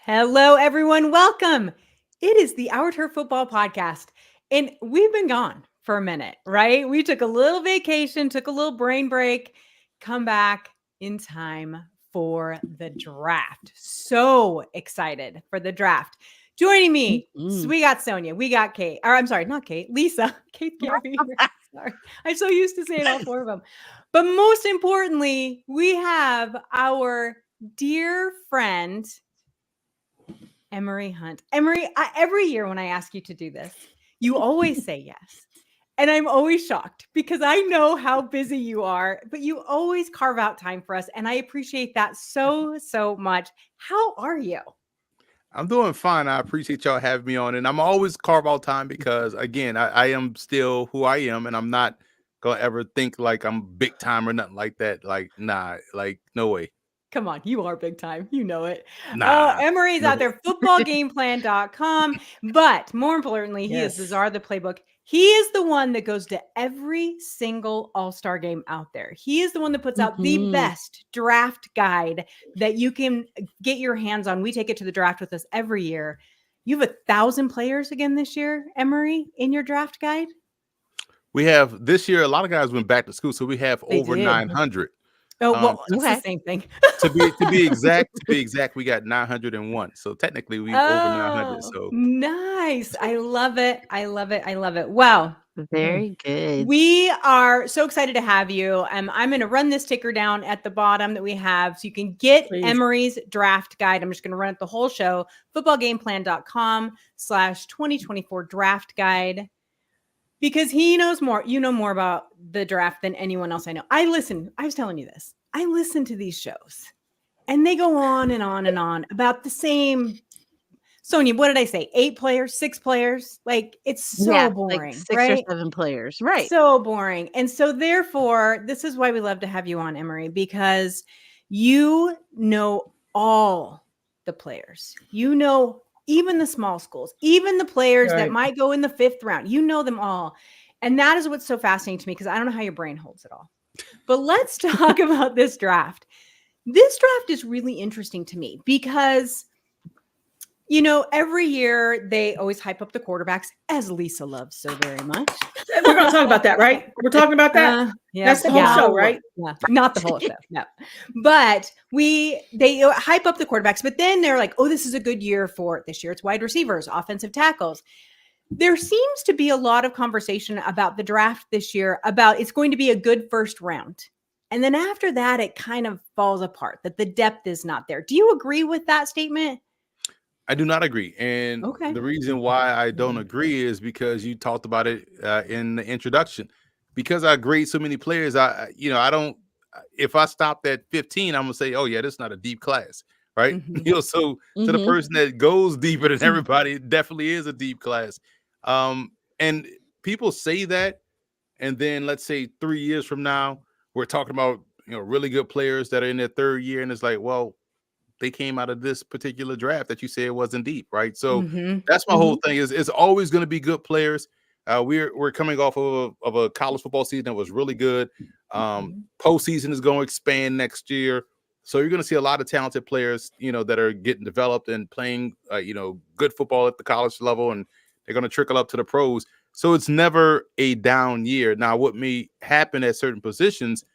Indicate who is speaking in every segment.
Speaker 1: Hello, everyone. Welcome. It is the Our Turf Football Podcast. And we've been gone for a minute, right? We took a little vacation, took a little brain break, come back in time for the draft. So excited for the draft. Joining me, so we got Sonia, we got Kate, or I'm sorry, not Kate, Lisa. Kate can't be here. Sorry. I'm so used to saying all four of them. But most importantly, we have our dear friend, Emory Hunt. Emory, every year when I ask you to do this, you always say yes. And I'm always shocked because I know how busy you are, but you always carve out time for us. And I appreciate that so, so much. How are you?
Speaker 2: I'm doing fine. I appreciate y'all having me on. And I'm always carve out time because, again, I am still who I am. And I'm not going to ever think like I'm big time or nothing like that. Like, nah, like, no way.
Speaker 1: Come on, you are big time. You know it.
Speaker 2: Nah.
Speaker 1: Emory's
Speaker 2: No
Speaker 1: out
Speaker 2: way.
Speaker 1: there, footballgameplan.com. But more importantly, he is the czar of the playbook. He is the one that goes to every single all-star game out there. He is the one that puts out the best draft guide that you can get your hands on. We take it to the draft with us every year. You have 1,000 players again this year, Emory, in your draft guide?
Speaker 2: We have this year, a lot of guys went back to school. So we have
Speaker 1: They
Speaker 2: over
Speaker 1: did.
Speaker 2: 900.
Speaker 1: Oh, well, it's the same thing.
Speaker 2: to be exact, we got 901. So technically we over 900. So
Speaker 1: nice. I love it. I love it. I love it. Wow.
Speaker 3: Very good.
Speaker 1: We are so excited to have you. I'm going to run this ticker down at the bottom that we have so you can get Emory's draft guide. I'm just going to run it the whole show. Footballgameplan.com/2024 draft guide. Because he knows more. You know more about the draft than anyone else I know. I was telling you this. I listen to these shows and they go on and on and on about the same. Sonia, what did I say? 8 players, 6 players? Like, it's so boring,
Speaker 3: like 6
Speaker 1: right?
Speaker 3: or 7 players. Right.
Speaker 1: So boring. And so therefore, this is why we love to have you on, Emory, because you know all the players. You know even the small schools, even the players that might go in the 5th round. You know them all. And that is what's so fascinating to me because I don't know how your brain holds it all. But let's talk about this draft. This draft is really interesting to me because, you know, every year they always hype up the quarterbacks, as Lisa loves so very much.
Speaker 4: We're going to talk about that, right? We're talking about that.
Speaker 1: Yeah,
Speaker 4: that's the whole show, right?
Speaker 1: Yeah, not the whole show, no. But they hype up the quarterbacks, but then they're like, oh, this is a good year for this year. It's wide receivers, offensive tackles. There seems to be a lot of conversation about the draft this year about it's going to be a good first round. And then after that, it kind of falls apart, that the depth is not there. Do you agree with that statement?
Speaker 2: I do not agree. And the reason why I don't agree is because you talked about it in the introduction. Because I grade so many players, I don't, if I stopped at 15, I'm going to say, oh, yeah, this is not a deep class, right? So to the person that goes deeper than everybody, it definitely is a deep class. And people say that. And then let's say 3 years from now, we're talking about, really good players that are in their 3rd year. And it's like, well, they came out of this particular draft that you said wasn't deep, right? So that's my whole thing is it's always going to be good players. We're coming off of a college football season that was really good. Postseason is going to expand next year. So you're going to see a lot of talented players, that are getting developed and playing, good football at the college level, and they're going to trickle up to the pros. So it's never a down year. Now, what may happen at certain positions,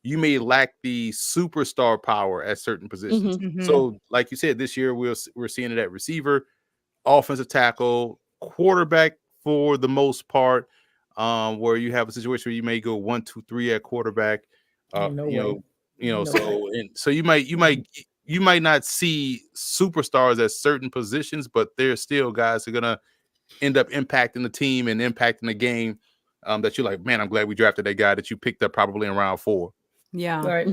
Speaker 2: you may lack the superstar power at certain positions. So, like you said, this year we're seeing it at receiver, offensive tackle, quarterback for the most part, where you have a situation where you may go 1, 2, 3 at quarterback. So you might not see superstars at certain positions, but there's still guys who are gonna end up impacting the team and impacting the game. That you're like, man, I'm glad we drafted that guy that you picked up probably in round 4.
Speaker 1: Yeah.
Speaker 4: Right.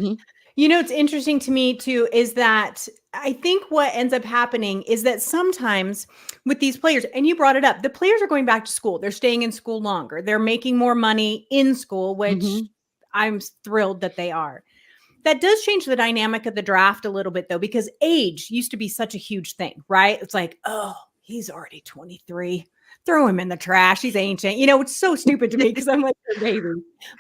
Speaker 1: You know, it's interesting to me too, is that I think what ends up happening is that sometimes with these players, and you brought it up, the players are going back to school. They're staying in school longer. They're making more money in school, which I'm thrilled that they are. That does change the dynamic of the draft a little bit though, because age used to be such a huge thing, right? It's like, oh, he's already 23. Throw him in the trash. He's ancient. It's so stupid to me because I'm like a baby.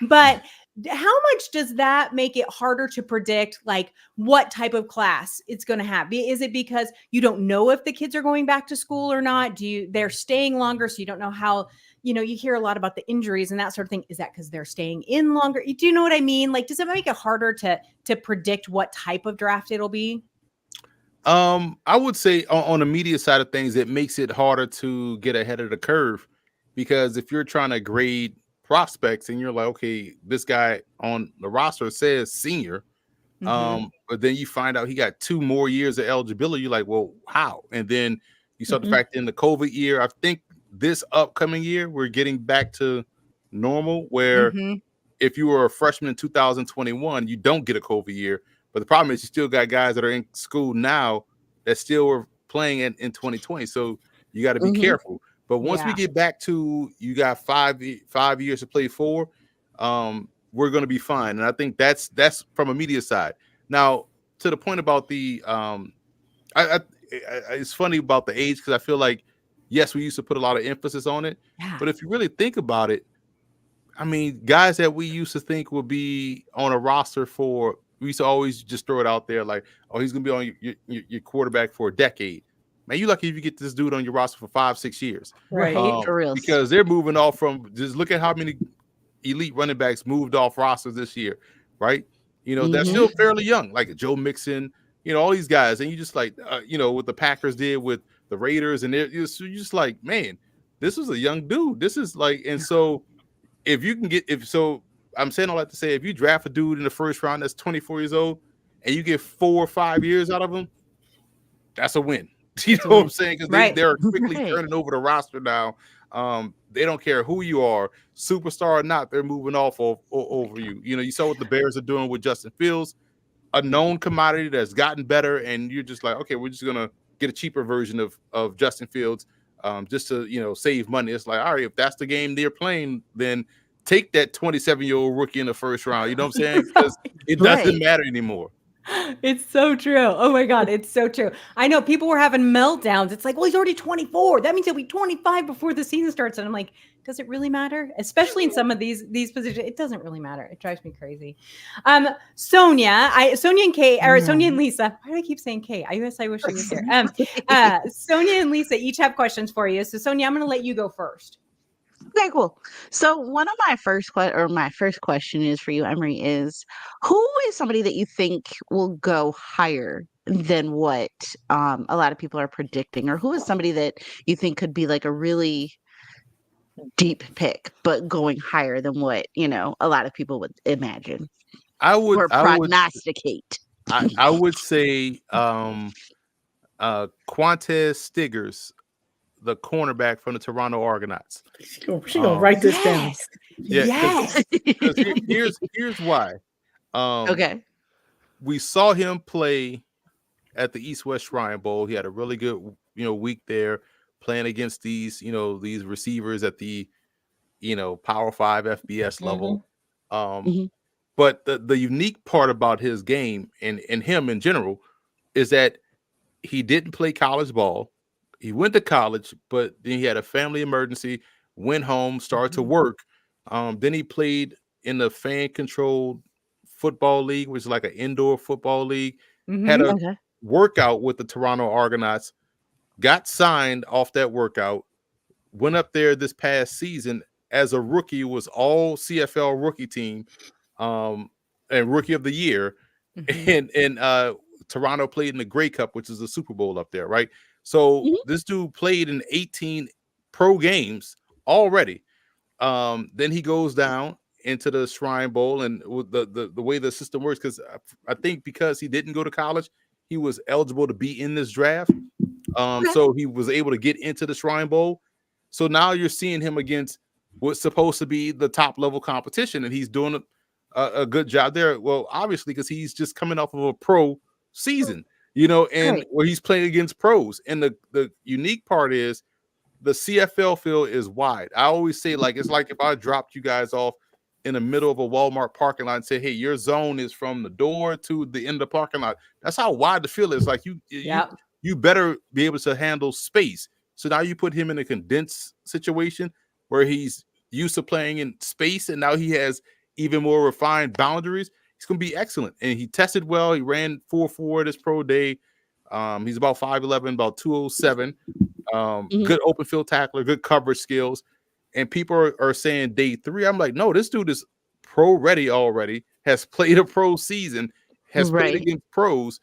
Speaker 1: But how much does that make it harder to predict like what type of class it's going to have? Is it because you don't know if the kids are going back to school or not? They're staying longer, so you don't know how, you hear a lot about the injuries and that sort of thing. Is that because they're staying in longer? Do you know what I mean? Like, does it make it harder to predict what type of draft it'll be?
Speaker 2: I would say on the media side of things, it makes it harder to get ahead of the curve, because if you're trying to grade prospects and you're like, okay, this guy on the roster says senior, but then you find out he got 2 more years of eligibility. You're like, well, how? And then you start to factor in the COVID year. I think this upcoming year we're getting back to normal, where if you were a freshman in 2021, you don't get a COVID year. But the problem is you still got guys that are in school now that still were playing in 2020. So you got to be careful. But once we get back to, you got 5 years to play for, we're going to be fine. And I think that's from a media side. Now, to the point about the it's funny about the age, because I feel like, yes, we used to put a lot of emphasis on it.
Speaker 1: Yeah.
Speaker 2: But if you really think about it, I mean, guys that we used to think would be on a roster for, we used to always just throw it out there like, oh, he's going to be on your quarterback for a decade. Man, you lucky if you get this dude on your roster for 5-6 years.
Speaker 1: Right.
Speaker 3: For real.
Speaker 2: Because they're moving off from, just look at how many elite running backs moved off rosters this year, right? They're still fairly young, like Joe Mixon, all these guys. And you just like, what the Packers did with the Raiders, and you're just like, man, this is a young dude. This is like, and so if you can get, I'm saying all that to say, if you draft a dude in the first round that's 24 years old and you get 4 or 5 years out of him, that's a win. You know what I'm saying? Because they're quickly turning over the roster now. They don't care who you are, superstar or not, they're moving off over you. You saw what the Bears are doing with Justin Fields, a known commodity that's gotten better, and you're just like, okay, we're just gonna get a cheaper version of Justin Fields, just to save money. It's like, all right, if that's the game they're playing, then take that 27-year-old rookie in the first round. You know what I'm saying? Because it doesn't matter anymore.
Speaker 1: It's so true. Oh my God, it's so true. I know people were having meltdowns. It's like, well, he's already 24. That means he'll be 25 before the season starts. And I'm like, does it really matter? Especially in some of these positions, it doesn't really matter. It drives me crazy. Sonia and Kate, or Sonia and Lisa. Why do I keep saying Kate? I wish she was here. Sonia and Lisa each have questions for you. So Sonia, I'm going to let you go first.
Speaker 3: Okay, cool. So one of my first question is for you, Emory, is who is somebody that you think will go higher than what a lot of people are predicting, or who is somebody that you think could be like a really deep pick, but going higher than what a lot of people would imagine?
Speaker 2: I would
Speaker 3: prognosticate.
Speaker 2: I would say Quantez Stiggers, the cornerback from the Toronto Argonauts.
Speaker 4: She gonna write this down.
Speaker 2: Yeah,
Speaker 1: Yes.
Speaker 2: Here's why.
Speaker 3: Okay.
Speaker 2: We saw him play at the East-West Shrine Bowl. He had a really good, week there, playing against these receivers at the, Power 5 FBS level. But the unique part about his game and him in general is that he didn't play college ball. He went to college, but then he had a family emergency, went home, started to work. Then he played in the fan-controlled football league, which is like an indoor football league. Had a workout with the Toronto Argonauts, got signed off that workout, went up there this past season as a rookie, was all CFL rookie team, and rookie of the year. And Toronto played in the Grey Cup, which is the Super Bowl up there, right? So this dude played in 18 pro games already. Then he goes down into the Shrine Bowl, and with the way the system works, because I think because he didn't go to college, he was eligible to be in this draft. So he was able to get into the Shrine Bowl. So now you're seeing him against what's supposed to be the top level competition, and he's doing a good job there. Well, obviously, because he's just coming off of a pro season, and where he's playing against pros. And the unique part is the CFL field is wide. I always say, like, it's like if I dropped you guys off in the middle of a Walmart parking lot and say, hey, your zone is from the door to the end of the parking lot. That's how wide the field is. Like you better be able to handle space. So now you put him in a condensed situation where he's used to playing in space, and now he has even more refined boundaries, he's going to be excellent. And he tested well. He ran 4.4 this pro day. He's about 5'11", about 207. Good open field tackler, good coverage skills. And people are saying day 3. I'm like, no, this dude is pro ready already, has played a pro season, has played against pros,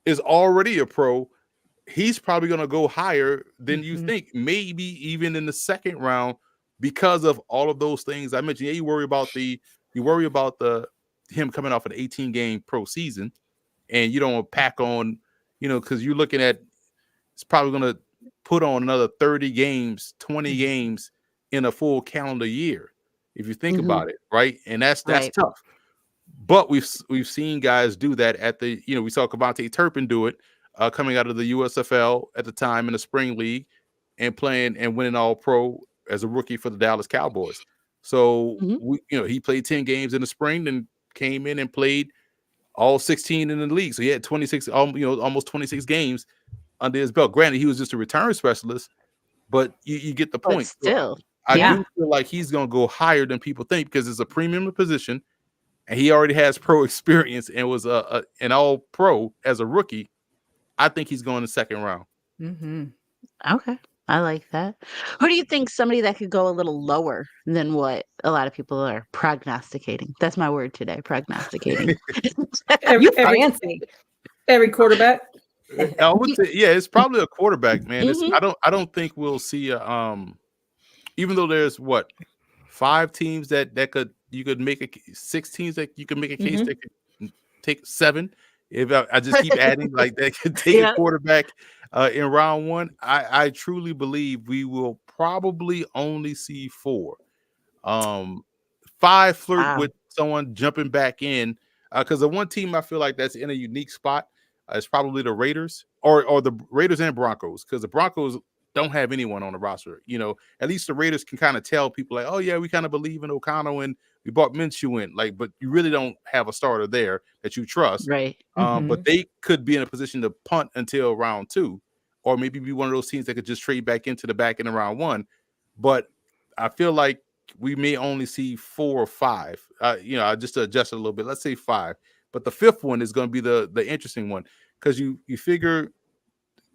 Speaker 2: is already a pro. He's probably going to go higher than you think, maybe even in the second round, because of all of those things I mentioned. Yeah, you worry about him coming off an 18-game pro season, and you don't pack on, because you're looking at, it's probably going to put on another 30 games, 20 games in a full calendar year, if you think about it, right? And that's tough. But we've seen guys do that at the, we saw Kavontae Turpin do it, coming out of the USFL at the time in the spring league, and playing and winning all pro as a rookie for the Dallas Cowboys. So he played 10 games in the spring, and came in and played all 16 in the league. So he had 26, almost 26 games under his belt. Granted, he was just a return specialist, but you get the point.
Speaker 3: But still,
Speaker 2: I do feel like he's going to go higher than people think, because it's a premium position, and he already has pro experience and was an all pro as a rookie. I think he's going the second round.
Speaker 3: Okay. I like that. Who do you think somebody that could go a little lower than what a lot of people are prognosticating? That's my word today, prognosticating.
Speaker 4: Every quarterback.
Speaker 2: I would say, it's probably a quarterback, man. I don't think we'll see even though there's 5 teams that you could make 6 teams that you could make a case that could take 7. If I just keep adding, like, that could take a quarterback in round 1. I truly believe we will probably only see 4. 5 flirt with someone jumping back in, because the one team I feel like that's in a unique spot is probably the Raiders, or the Raiders and Broncos, because the Broncos don't have anyone on the roster. At least the Raiders can kind of tell people, like, oh yeah, we kind of believe in O'Connell and we bought Minshew in, like, but you really don't have a starter there that you trust.
Speaker 3: Right.
Speaker 2: But they could be in a position to punt until round 2, or maybe be one of those teams that could just trade back into the back end of round 1. But I feel like we may only see 4 or 5. I just adjust it a little bit. Let's say 5. But the 5th one is going to be the interesting one, because you figure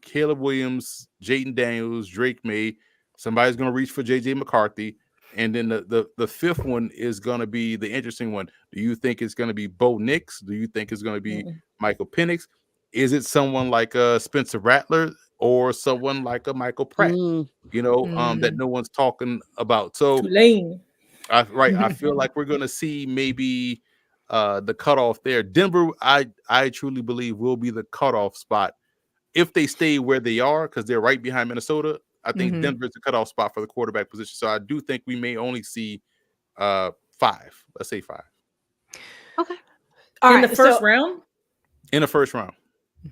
Speaker 2: Caleb Williams, Jayden Daniels, Drake May, somebody's going to reach for JJ McCarthy. And then the 5th one is going to be the interesting one. Do you think it's going to be Bo Nix? Do you think it's going to be Michael Penix? Is it someone like Spencer Rattler, or someone like a Michael Pratt? That no one's talking about. So
Speaker 4: Tulane.
Speaker 2: I feel like we're going to see maybe the cutoff there. Denver, I truly believe, will be the cutoff spot if they stay where they are, because they're right behind Minnesota. I think Denver's the cutoff spot for the quarterback position. So I do think we may only see 5. Let's say 5.
Speaker 3: Okay.
Speaker 4: In the first round?
Speaker 2: In the first round.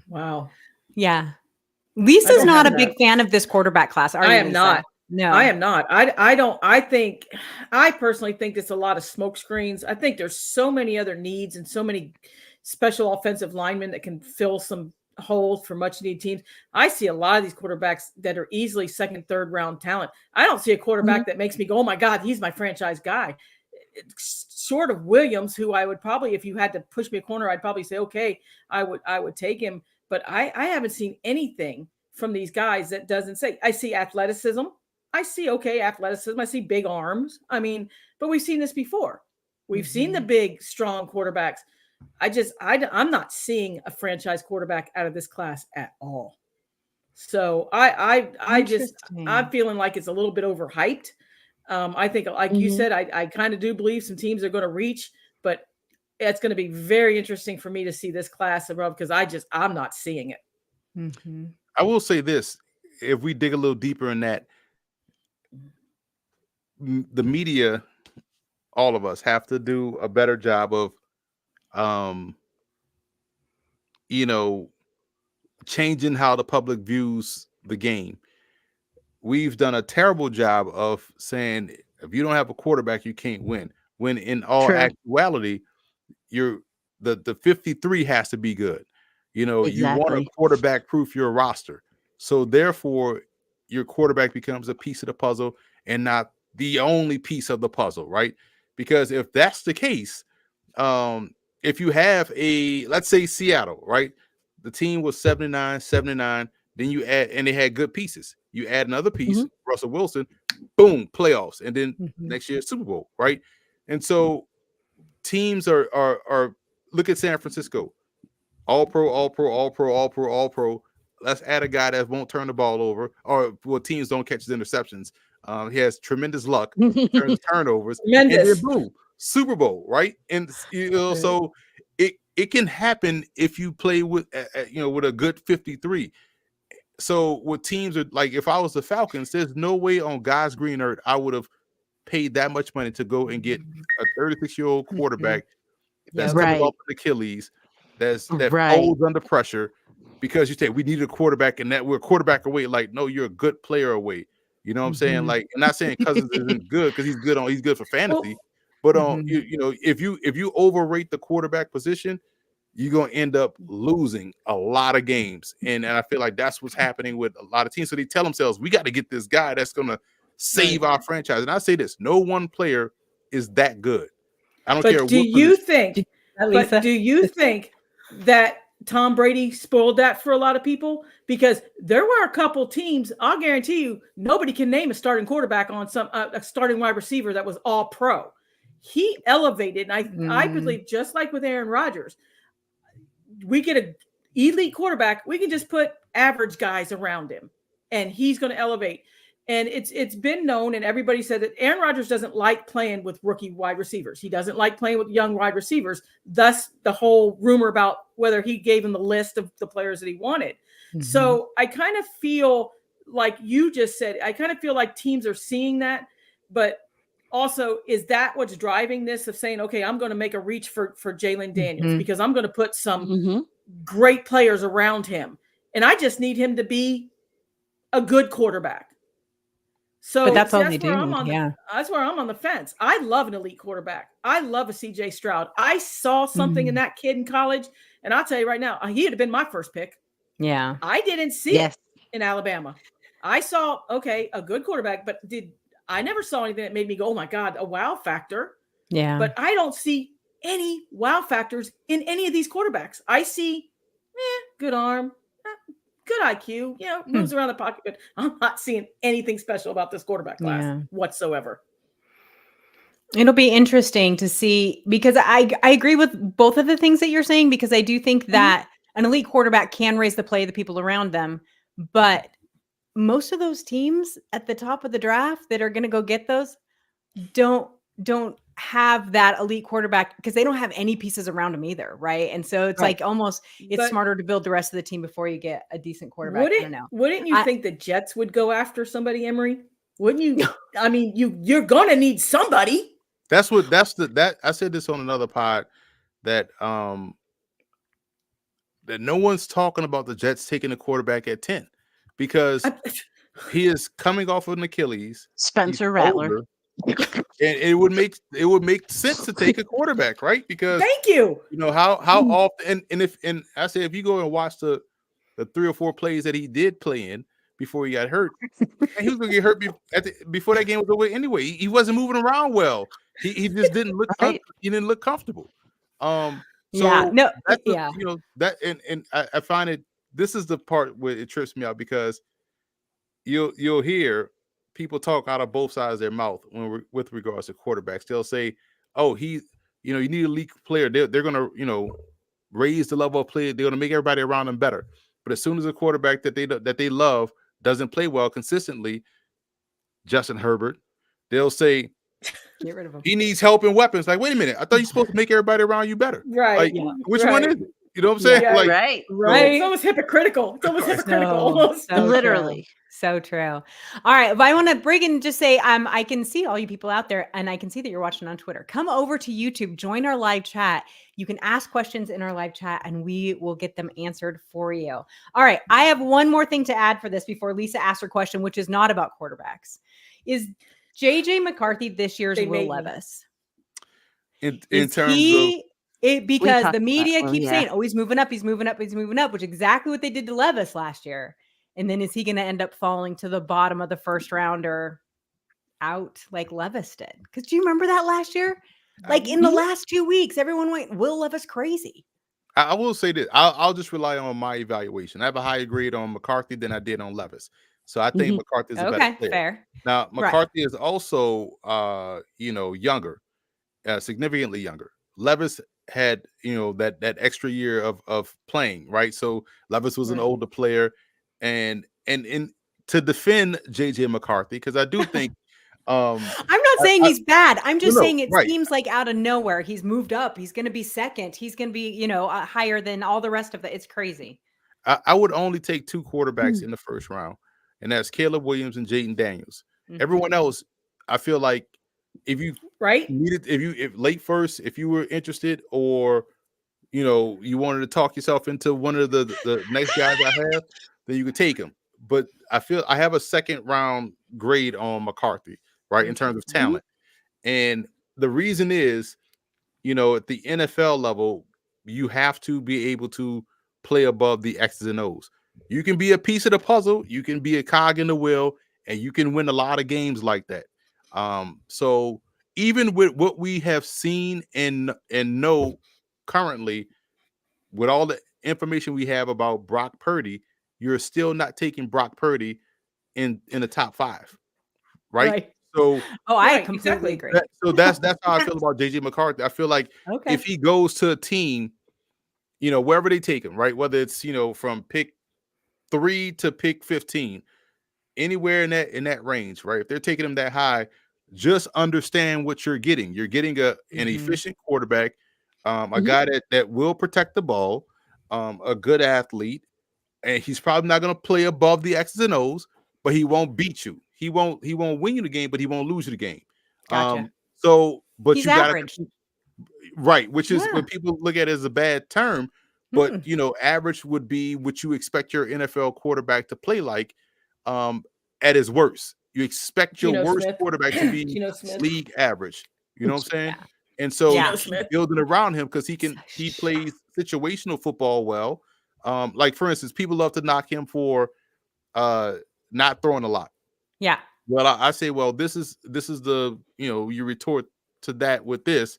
Speaker 4: Wow.
Speaker 1: Yeah. Lisa's not a big fan of this quarterback class.
Speaker 4: I am not.
Speaker 1: No,
Speaker 4: I am not. I personally think it's a lot of smoke screens. I think there's so many other needs and so many special offensive linemen that can fill some holes for much needed teams. I see a lot of these quarterbacks that are easily 2nd, 3rd round talent. I don't see a quarterback that makes me go, oh my God, he's my franchise guy. Short of Williams, who I would probably, if you had to push me a corner, I'd probably say, okay, I would take him. But I haven't seen anything from these guys that doesn't say. I see athleticism. I see athleticism. I see big arms. I mean, but we've seen this before. We've seen the big, strong quarterbacks. I'm not seeing a franchise quarterback out of this class at all. So I'm feeling like it's a little bit overhyped. I think, like you said, I kind of do believe some teams are going to reach, but it's going to be very interesting for me to see this class above, because I'm not seeing it.
Speaker 2: I will say this: if we dig a little deeper in that, the media, all of us, have to do a better job of changing how the public views the game. We've done a terrible job of saying, if you don't have a quarterback, you can't win. When in all actuality, the 53 has to be good. You want a quarterback proof your roster. So therefore, your quarterback becomes a piece of the puzzle and not the only piece of the puzzle, right? because if that's the case, if you have let's say Seattle, right? The team was 79, then you add, and they had good pieces. You add another piece, Russell Wilson, boom, playoffs, and then next year Super Bowl, right? And so teams are look at San Francisco, all pro, all pro, all pro, all pro, all pro. Let's add a guy that won't turn the ball over, or teams don't catch his interceptions. He has tremendous luck, turns turnovers, and then boom, Super Bowl, right? And so it can happen if you play with with a good 53. So what teams are like, if I was the Falcons, there's no way on God's green earth I would have paid that much money to go and get a 36-year-old quarterback that's coming off an Achilles, that folds under pressure, because you say we need a quarterback and that we're a quarterback away. Like, no, you're a good player away. You know what I'm saying? Like, I'm not saying Cousins isn't good, because he's good for fantasy, but if you overrate the quarterback position, you're gonna end up losing a lot of games. And I feel like that's what's happening with a lot of teams. So they tell themselves, we got to get this guy that's gonna save our franchise. And I say this: no one player is that good. I don't care.
Speaker 4: Do you think that Tom Brady spoiled that for a lot of people? Because there were a couple teams, I'll guarantee you, nobody can name a starting quarterback on a starting wide receiver that was all pro. He elevated, and I believe, just like with Aaron Rodgers, we get an elite quarterback, we can just put average guys around him, and he's going to elevate. And it's been known, and everybody said that Aaron Rodgers doesn't like playing with rookie wide receivers. He doesn't like playing with young wide receivers. Thus, the whole rumor about whether he gave him the list of the players that he wanted. So I kind of feel like you just said, I kind of feel like teams are seeing that. But also, is that what's driving this of saying, okay, I'm going to make a reach for Jalen Daniels because I'm going to put some great players around him, and I just need him to be a good quarterback. So
Speaker 1: but that's all they do.
Speaker 4: That's where I'm on the fence. I love an elite quarterback. I love a CJ Stroud. I saw something in that kid in college, and I'll tell you right now, he'd have been my first pick.
Speaker 1: Yeah.
Speaker 4: I didn't see it in Alabama. I saw, a good quarterback, but I never saw anything that made me go, oh my God, a wow factor.
Speaker 1: Yeah.
Speaker 4: But I don't see any wow factors in any of these quarterbacks. I see good arm, good IQ, moves around the pocket, but I'm not seeing anything special about this quarterback class whatsoever.
Speaker 1: It'll be interesting to see, because I agree with both of the things that you're saying, because I do think that an elite quarterback can raise the play of the people around them. But most of those teams at the top of the draft that are going to go get those don't have that elite quarterback, because they don't have any pieces around them either, right? And so it's like almost smarter to build the rest of the team before you get a decent quarterback. I don't know.
Speaker 4: Wouldn't you think the Jets would go after somebody, Emory? Wouldn't you? I mean, you're gonna need somebody.
Speaker 2: I said this on another pod that that no one's talking about the Jets taking a quarterback at 10, because he is coming off of an Achilles.
Speaker 3: Spencer Rattler.
Speaker 2: And it would make sense to take a quarterback, right? Because
Speaker 4: thank you.
Speaker 2: You know how often, and I say, if you go and watch the 3 or 4 plays that he did play in before he got hurt, he was gonna get hurt before that game was over anyway. He wasn't moving around well. He just didn't look he didn't look comfortable. I find it, this is the part where it trips me out, because you'll hear people talk out of both sides of their mouth with regards to quarterbacks. They'll say, "Oh, you need a elite player. They're gonna, raise the level of play. They're gonna make everybody around them better." But as soon as a quarterback that they love doesn't play well consistently, Justin Herbert, they'll say,
Speaker 1: "Get rid of him.
Speaker 2: He needs help and weapons." Like, wait a minute, I thought you're supposed to make everybody around you better.
Speaker 4: Right?
Speaker 2: Which one is it? You know what I'm saying?
Speaker 4: Yeah,
Speaker 3: right.
Speaker 4: It's almost hypocritical.
Speaker 3: Literally.
Speaker 1: So true. All right. But I want to bring and just say, I can see all you people out there, and I can see that you're watching on Twitter. Come over to YouTube, join our live chat. You can ask questions in our live chat, and we will get them answered for you. All right. I have one more thing to add for this before Lisa asks her question, which is not about quarterbacks. Is JJ McCarthy this year's Will Levis?
Speaker 2: In terms of...
Speaker 1: because the media keeps saying, oh, he's moving up, which is exactly what they did to Levis last year. And then is he going to end up falling to the bottom of the first round, or out like Levis did. Because do you remember that last year? Like in the
Speaker 3: Mhm.
Speaker 1: last 2 weeks, everyone went Will Levis crazy.
Speaker 2: I will say this. I'll just rely on my evaluation. I have a higher grade on McCarthy than I did on Levis. So I think
Speaker 3: Mhm.
Speaker 2: McCarthy is a better
Speaker 1: Okay,
Speaker 2: player.
Speaker 1: fair.
Speaker 2: Now,
Speaker 1: Right.
Speaker 2: McCarthy is also younger, significantly younger. Levis had, that extra year of playing, right? So Levis was an
Speaker 4: Right.
Speaker 2: older player, and to defend JJ McCarthy, because I do think
Speaker 1: I'm not saying
Speaker 2: I
Speaker 1: he's bad. I'm
Speaker 2: no,
Speaker 1: just
Speaker 2: no,
Speaker 1: saying it
Speaker 2: right.
Speaker 1: seems like out of nowhere he's moved up. He's going to be second. He's going to be, higher than all the rest of the. It's crazy.
Speaker 2: I would only take 2 quarterbacks
Speaker 3: Mm.
Speaker 2: in the first round, and that's Caleb Williams and Jaden Daniels.
Speaker 1: Mhm.
Speaker 2: Everyone else, I feel like if you
Speaker 4: Right.
Speaker 2: if late first, if you were interested, or you wanted to talk yourself into one of the next guys I have, then you could take him. But I feel I have a second round grade on McCarthy, right, in terms of
Speaker 1: Interesting.
Speaker 3: Mhm.
Speaker 2: talent. And the reason is, at the NFL level, you have to be able to play above the X's and O's. You can be a piece of the puzzle, you can be a cog in the wheel, and you can win a lot of games like that. So even with what we have seen and know currently, with all the information we have about Brock Purdy, you're still not taking Brock Purdy in the top 5, right?
Speaker 4: Right.
Speaker 2: So
Speaker 1: Oh, I
Speaker 4: Right.
Speaker 1: completely
Speaker 4: Exactly.
Speaker 1: agree.
Speaker 2: that's how I feel about JJ McCarthy. I feel like
Speaker 1: Okay.
Speaker 2: if he goes to a team, wherever they take him, right? Whether it's, from pick 3 to pick 15, anywhere in that range, right? If they're taking him that high, just understand what you're getting. You're getting an
Speaker 1: Mhm.
Speaker 2: efficient quarterback, a
Speaker 3: Mhm.
Speaker 2: guy that will protect the ball, a good athlete, and he's probably not going to play above the X's and O's, but he won't beat you. He won't win you the game, but he won't lose you the game.
Speaker 1: Gotcha.
Speaker 2: But
Speaker 1: He's
Speaker 2: you got
Speaker 1: average.
Speaker 2: to, right, which is
Speaker 1: Yeah.
Speaker 2: what people look at as a bad term, but
Speaker 1: Mm-mm.
Speaker 2: average would be what you expect your NFL quarterback to play like, um, at his worst. You expect your
Speaker 4: Geno
Speaker 2: worst
Speaker 4: Smith.
Speaker 2: quarterback to be
Speaker 4: Geno Smith.
Speaker 2: league average. You know what I'm saying?
Speaker 1: Yeah.
Speaker 2: And so
Speaker 1: Yeah.
Speaker 4: Geno
Speaker 2: you keep
Speaker 4: Smith.
Speaker 2: building around him because
Speaker 1: So
Speaker 2: he
Speaker 1: shut
Speaker 2: plays situational football well. Like for instance, people love to knock him for uh not throwing a lot.
Speaker 1: Yeah.
Speaker 2: Well, I say, well, this is the you retort to that with this.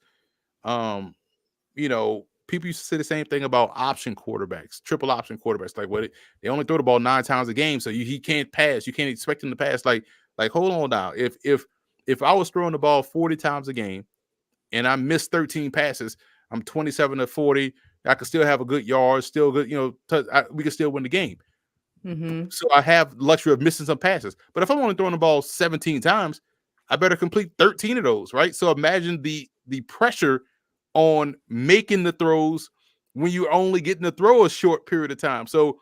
Speaker 2: People used to say the same thing about option quarterbacks, triple option quarterbacks. Like, what they only throw the ball 9 times a game, so he can't pass. You can't expect him to pass. Like, hold on now. If I was throwing the ball 40 times a game and I missed 13 passes, I'm 27 to 40. I could still have a good yard, still good. We could still win the game.
Speaker 1: Mhm.
Speaker 2: So I have luxury of missing some passes. But if I'm only throwing the ball 17 times, I better complete 13 of those, right? So imagine the pressure on making the throws when you're only getting to throw a short period of time. So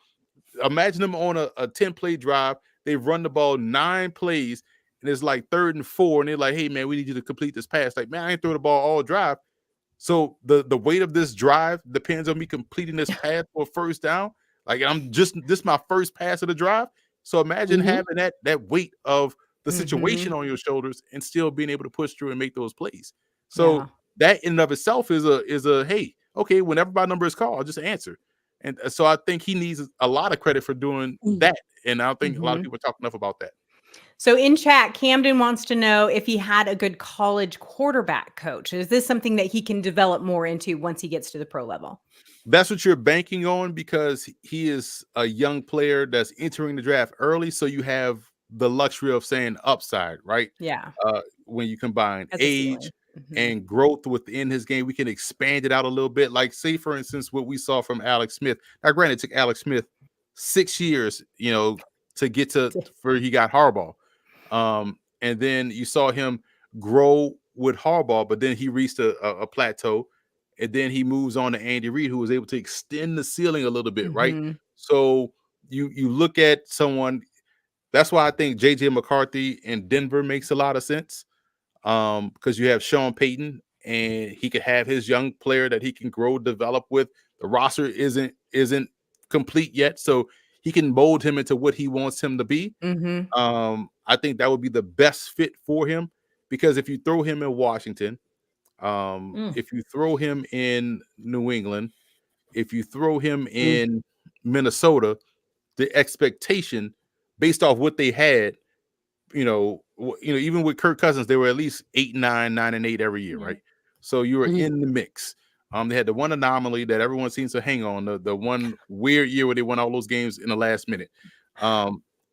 Speaker 2: imagine them on a 10-play drive. They've run the ball 9 plays, and it's like 3rd and 4, and they're like, hey, man, we need you to complete this pass. Like, man, I ain't throw the ball all drive. So the weight of this drive depends on me completing this pass for a first down. Like, this is my first pass of the drive. So imagine
Speaker 3: Mhm.
Speaker 2: having that weight of the situation
Speaker 1: Mhm.
Speaker 2: on your shoulders and still being able to push through and make those plays.
Speaker 1: Yeah.
Speaker 2: So that in and of itself is a hey, okay, whenever my number is called, I'll just answer. And so I think he needs a lot of credit for doing
Speaker 3: Mm.
Speaker 2: that. And I don't think a lot of
Speaker 1: Mhm.
Speaker 2: people talk enough about that.
Speaker 1: So in chat, Camden wants to know if he had a good college quarterback coach. Is this something that he can develop more into once he gets to the pro level?
Speaker 2: That's what you're banking on because he is a young player that's entering the draft early. So you have the luxury of saying upside, right?
Speaker 1: Yeah.
Speaker 2: When you combine
Speaker 1: As a
Speaker 2: age
Speaker 1: ceiling. Mhm.
Speaker 2: and growth within his game, we can expand it out a little bit. Like, say, for instance, what we saw from Alex Smith. Now, granted, it took Alex Smith 6 years, to get to where he got Harbaugh. And then you saw him grow with Harbaugh, but then he reached a plateau, and then he moves on to Andy Reid, who was able to extend the ceiling a little bit, right?
Speaker 1: Mhm.
Speaker 2: So you look at someone. That's why I think JJ McCarthy in Denver makes a lot of sense. Because you have Sean Payton, and he could have his young player that he can grow, develop with. The roster isn't complete yet, so he can mold him into what he wants him to be.
Speaker 1: Mhm.
Speaker 2: I think that would be the best fit for him because if you throw him in Washington,
Speaker 4: Mm.
Speaker 2: if you throw him in New England, if you throw him
Speaker 3: Mm.
Speaker 2: in Minnesota, the expectation based off what they had, even with Kirk Cousins, they were at least 8-9, 9-8 every year,
Speaker 4: Yeah.
Speaker 2: right? So you were
Speaker 3: Mhm.
Speaker 2: in the mix. They had the one anomaly that everyone seems to hang on, the one weird year where they won all those games in the last minute.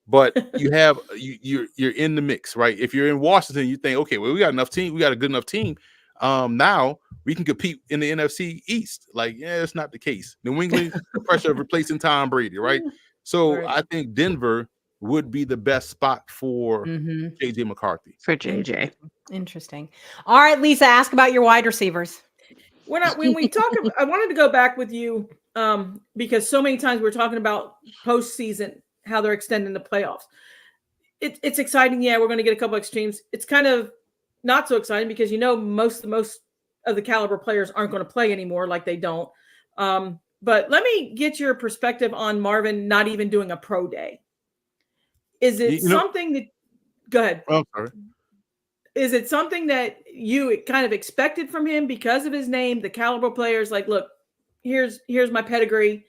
Speaker 2: But you're in the mix, right? If you're in Washington, you think, okay, well, we got enough team, we got a good enough team. Now we can compete in the NFC East. Like, yeah, that's not the case. New England, the pressure of replacing Tom Brady, right? So
Speaker 4: Right.
Speaker 2: I think Denver would be the best spot for
Speaker 1: Mhm.
Speaker 2: JJ McCarthy.
Speaker 3: For JJ.
Speaker 1: Interesting. All right, Lisa, ask about your wide receivers.
Speaker 4: When we talk about, I wanted to go back with you because so many times we're talking about postseason, how they're extending the playoffs. It's exciting. Yeah, we're going to get a couple extremes. It's kind of not so exciting because most of the caliber players aren't going to play anymore, like they don't. But let me get your perspective on Marvin not even doing a pro day. Is it something that? Go ahead.
Speaker 2: Oh, sorry.
Speaker 4: Is it something that you kind of expected from him because of his name, the caliber players? Like, look, here's my pedigree,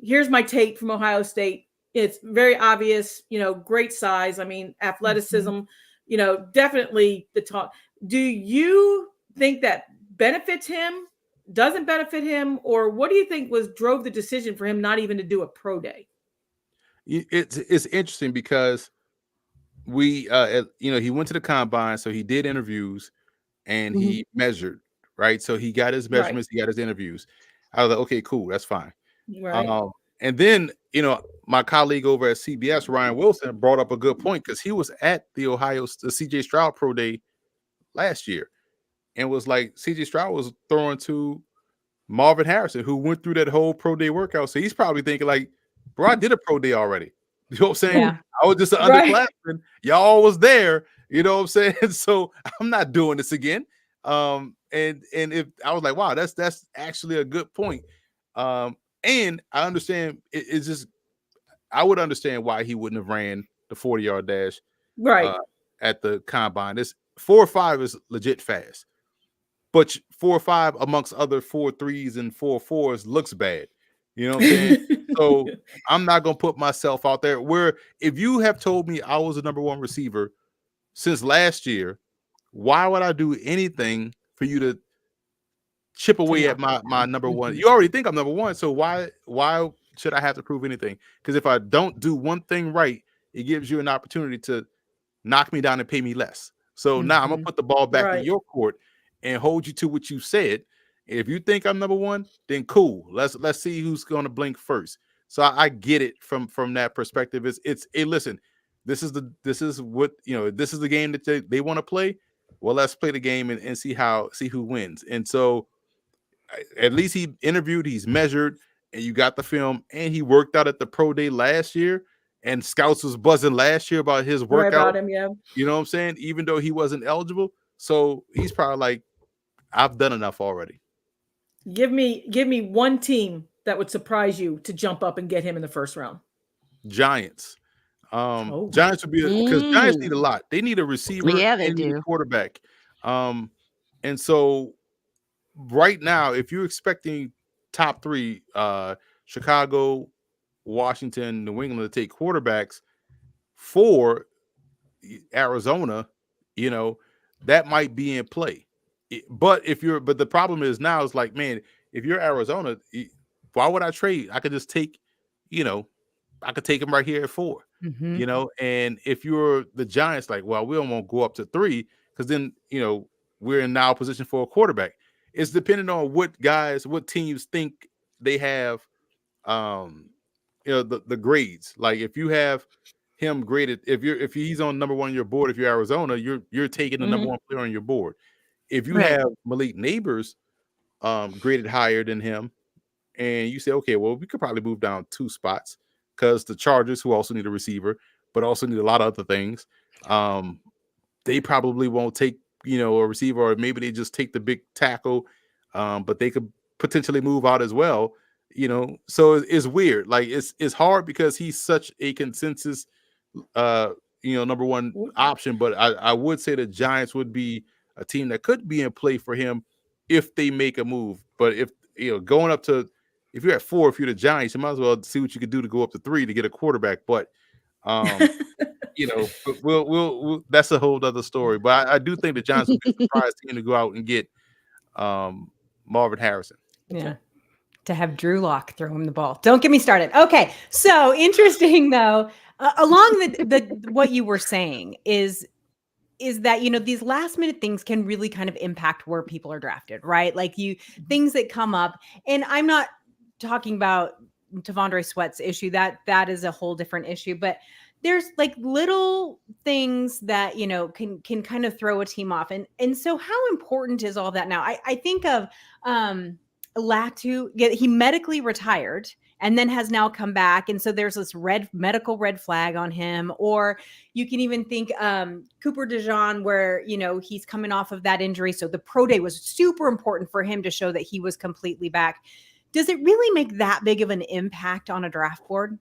Speaker 4: here's my tape from Ohio State. It's very obvious, great size. I mean, athleticism, definitely the top. Do you think that benefits him? Doesn't benefit him, or what do you think drove the decision for him not even to do a pro day?
Speaker 2: It's interesting because he went to the combine, so he did interviews and he measured, right? So he got his measurements, he got his interviews. I was like, okay, cool, that's fine.
Speaker 4: Right.
Speaker 2: And then my colleague over at CBS, Ryan Wilson, brought up a good point because he was at the CJ Stroud Pro Day last year and was like, CJ Stroud was throwing to Marvin Harrison, who went through that whole pro day workout. So he's probably thinking like, bro, I did a pro day already. You know what I'm saying?
Speaker 1: Yeah.
Speaker 2: I was just an underclassman. Y'all was there. You know what I'm saying? So I'm not doing this again. And if I was like, wow, that's actually a good point. And I understand it's just I would understand why he wouldn't have ran the 40-yard dash
Speaker 4: Right.
Speaker 2: at the combine. This 4.5 is legit fast. But 4.5 amongst other 4.3s and 4.4s looks bad. You know what I'm saying? So I'm not gonna put myself out there. Where if you have told me I was the number one receiver since last year, why would I do anything for you to chip away at my number one? You already think I'm number one, so why should I have to prove anything? Because if I don't do one thing right, it gives you an opportunity to knock me down and pay me less. So now I'm gonna put the ball back in your court and hold you to what you said. If you think I'm number one, then cool. Let's see who's gonna blink first. So I get it from that perspective. Hey, listen, this is what this is the game that they want to play. Well, let's play the game and see who wins. And so at least he interviewed, he's measured, and you got the film, and he worked out at the pro day last year. And scouts was buzzing last year about his workout.
Speaker 4: Right about him, yeah.
Speaker 2: You know what I'm saying? Even though he wasn't eligible. So he's probably like, I've done enough already.
Speaker 4: Give me one team that would surprise you to jump up and get him in the first round.
Speaker 2: Giants. Giants would be because Giants need a lot. They need a receiver and a quarterback. And so right now, if you're expecting top three, Chicago, Washington, New England to take quarterbacks for Arizona, that might be in play. But the problem is now is like, man, if you're Arizona, why would I trade? I could just take, I could take him right here at 4, and if you're the Giants, like, well, we don't want to go up to 3 because then, we're in now position for a quarterback. It's depending on what teams think they have, the grades. Like if you have him graded, if he's on number 1 on your board, if you're Arizona, you're taking the number 1 player on your board. If you have Malik Neighbors graded higher than him, and you say, okay, well, we could probably move down 2 spots because the Chargers, who also need a receiver, but also need a lot of other things, they probably won't take, a receiver, or maybe they just take the big tackle, but they could potentially move out as well. So it's weird. Like it's hard because he's such a consensus, number 1 option. But I would say the Giants would be a team that could be in play for him if they make a move. But if going up to, if you're at 4, if you're the Giants, you might as well see what you could do to go up to 3 to get a quarterback. But but we'll that's a whole other story. But I do think the Giants would be surprised to go out and get Marvin Harrison.
Speaker 1: Yeah. To have Drew Lock throw him the ball. Don't get me started. Okay. So interesting though, along the what you were saying is that, these last minute things can really kind of impact where people are drafted, right? Like things that come up, and I'm not talking about Tavondre Sweat's issue. That is a whole different issue, but there's like little things that, can kind of throw a team off. And so how important is all that now? I think of, Latu, he medically retired and then has now come back. And so there's this medical red flag on him. Or you can even think Cooper DeJean, where, he's coming off of that injury. So the pro day was super important for him to show that he was completely back. Does it really make that big of an impact on a draft board?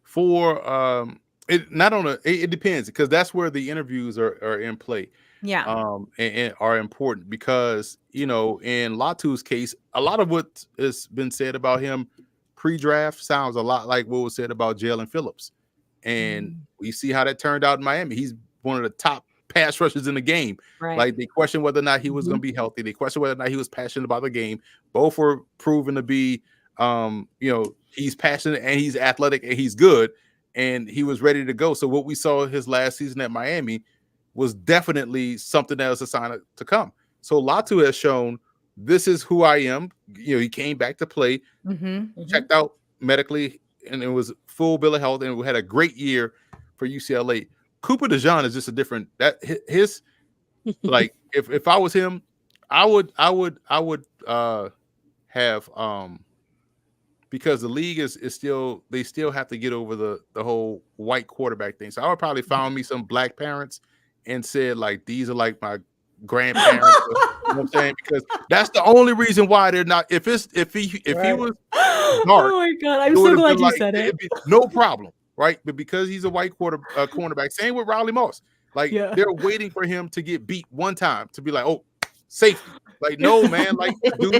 Speaker 2: For it depends, because that's where the interviews are in play.
Speaker 1: Yeah.
Speaker 2: And are important, because in Latu's case, a lot of what has been said about him pre-draft sounds a lot like what was said about Jalen Phillips, and we see how that turned out in Miami. He's one of the top pass rushers in the game.
Speaker 1: Right.
Speaker 2: Like, they questioned whether or not he was going to be healthy. They questioned whether or not he was passionate about the game. Both were proven to be, he's passionate and he's athletic and he's good, and he was ready to go. So what we saw his last season at Miami was definitely something that was a sign to come. So Latu has shown, this is who I am. He came back to play, checked out medically, and it was full bill of health, and we had a great year for UCLA. Cooper DeJean is just a different, that his like, if I was him, I would have because the league is still, they still have to get over the whole white quarterback thing. So I would probably found me some black parents and said, like, these are like my grandparents. You know what I'm saying? Because that's the only reason why they're not. If he was dark,
Speaker 1: oh my God, I'm so glad you said it.
Speaker 2: No problem, right? But because he's a white cornerback, same with Riley Moss. Like, they're waiting for him to get beat one time to be like, oh, safety. Like, no, man, like, dude,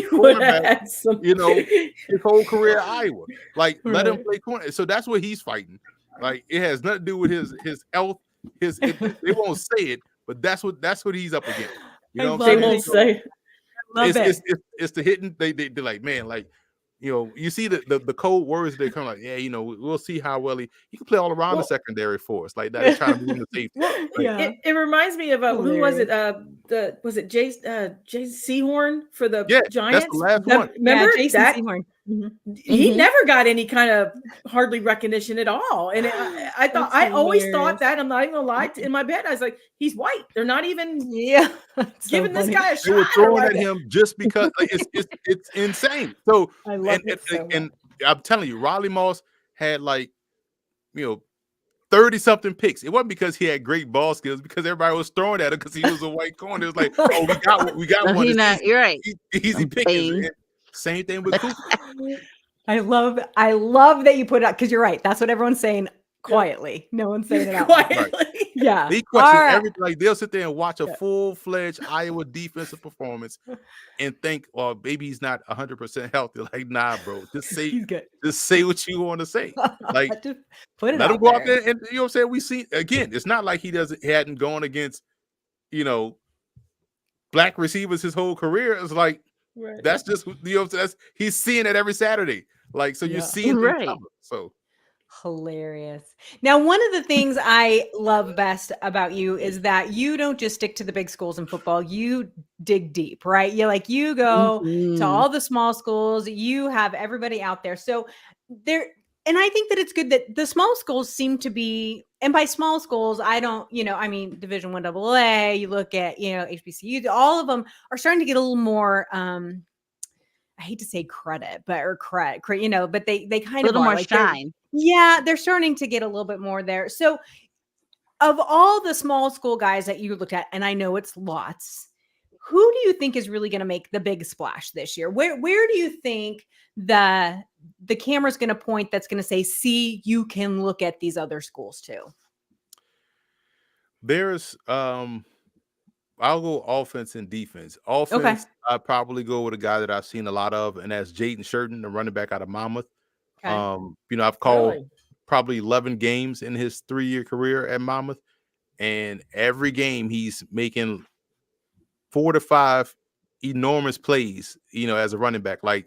Speaker 2: cornerback, his whole career at Iowa. Like, let him play corner. So that's what he's fighting. Like, it has nothing to do with his health. They won't say it, but that's what he's up against. You know what I'm saying?
Speaker 4: They won't say.
Speaker 2: It's the hitting. They're like, man, like, you see the cold words, they come like, yeah, we'll see how well he can play all around the secondary for us. Like that, they're trying to move him to safety. Like,
Speaker 4: it reminds me of who was it? Was it Jay Sehorn for the Giants?
Speaker 2: That's the last one.
Speaker 4: Remember
Speaker 1: Jason Sehorn?
Speaker 4: He never got any kind of hardly recognition at all. And I thought, I always thought that, I'm not even gonna lie, in my bed I was like, he's white. They're not even giving this guy a shot.
Speaker 2: They were throwing at him just because, like, it's insane. So
Speaker 4: I love it
Speaker 2: and I'm telling you, Riley Moss had, like, 30-something picks. It wasn't because he had great ball skills, because everybody was throwing at him because he was a white corner. It was like, oh, we got one.
Speaker 3: You're right.
Speaker 2: Easy picking. Same thing with Cooper.
Speaker 1: I love that you put it out, because you're right. That's what everyone's saying quietly. No one's saying it out
Speaker 4: quietly.
Speaker 1: Right. Yeah.
Speaker 2: They question everything. Like, they'll sit there and watch a full-fledged Iowa defensive performance and think, well, maybe he's not 100% healthy. Like, nah, bro. Just say what you want to say. Like,
Speaker 1: just put it
Speaker 2: let
Speaker 1: out
Speaker 2: him go
Speaker 1: there.
Speaker 2: out there, and you know what I'm saying? We see again, it's not like he hadn't gone against, black receivers his whole career. It's like, that's just, he's seeing it every Saturday. Like, so you're seeing
Speaker 3: right.
Speaker 2: So
Speaker 1: hilarious. Now, one of the things I love best about you is that you don't just stick to the big schools in football. You dig deep, right? You go to all the small schools. You have everybody out there. So and I think that it's good that the small schools seem to be, and by small schools, I don't, I mean, Division I AA, you look at, HBCU, all of them are starting to get a little more, I hate to say credit, but they kind of
Speaker 3: a little more
Speaker 1: like
Speaker 3: shine.
Speaker 1: They're starting to get a little bit more there. So of all the small school guys that you looked at, and I know it's lots, who do you think is really going to make the big splash this year? Where do you think the camera's going to point that's going to say, see, you can look at these other schools too?
Speaker 2: There's I'll go offense and defense. Offense, I'd probably go with a guy that I've seen a lot of, and that's Jaden Sherton, the running back out of Monmouth.
Speaker 1: Okay.
Speaker 2: I've called probably 11 games in his 3-year career at Monmouth, and every game he's making 4 to 5 enormous plays, as a running back. Like,